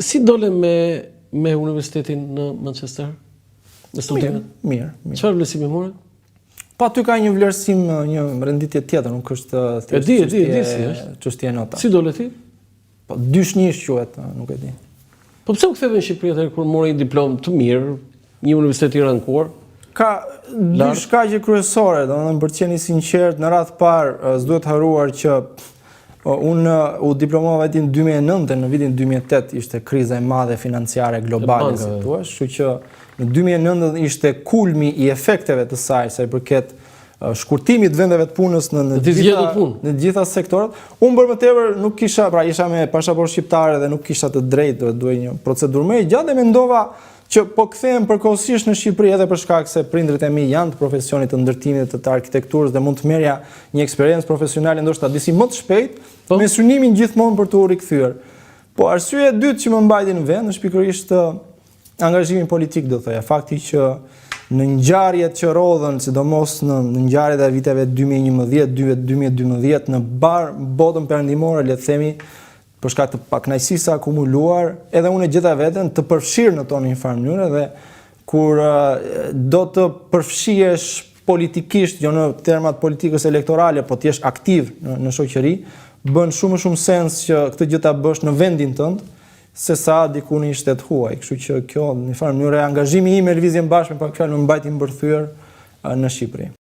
Si dole me universitetin në Manchester? Në studimet? Mirë. Çfarë vlerësimi more? Po aty ka një vlerësim, një renditje tjetër, nuk është E di si është. çështje nota. Si dole ti? Po dyshnisht quhet, nuk e di. Po pse u ktheve në Shqipëri atëherë kur mori një diplomë të mirë, një universitet i rankuar? Ka dy shkaqe kryesore, domethënë për të qenë i sinqert, në radhë parë s'duhet haruar që unë u diplomova vitin 2009 dhe në vitin 2008 ishte kriza e madhe financiare globale, si thua, kështu që në 2009 ishte kulmi i efekteve të saj sa i përket shkurtimit vendeve të punës në gjitha sektorët. Unë për më tepër nuk kisha, pra isha me pasaportë shqiptare dhe nuk kisha të drejtë, duhej një procedurë më e gjatë dhe mendova që po kthehem përkohësisht në Shqipëri edhe për shkak se prindrit e mi janë të profesionit të ndërtimit të arkitekturës dhe mund të merrja një eksperiencë profesionale ndoshta disi më të shpejt, me synimin gjithmonë për të u rikthyer. Po arsyeja e dytë që më mbajti në vend është pikërisht angazhimi politik, do thoya, fakti që në ngjarjet që rodhen, sidomos në ngjarjet e viteve 2011-2012 në botën perëndimore, le të themi, për shkak të pakënaqësisë akumuluar, edhe unë e gjeta veten të përfshirë në tonë një farë mënyrë, dhe kur do të përfshihesh politikisht, jo në termat politikës elektorale, po të jesh aktiv në shoqëri, bën shumë sens që këtë gjë ta bësh në vendin tënd, se sa diku në një shtet huaj. Kështu që kjo në një farë mënyrë angazhimi im me Lëvizjen Bashkë me pak fjalë më mbajti mbërthyer në Shqipëri.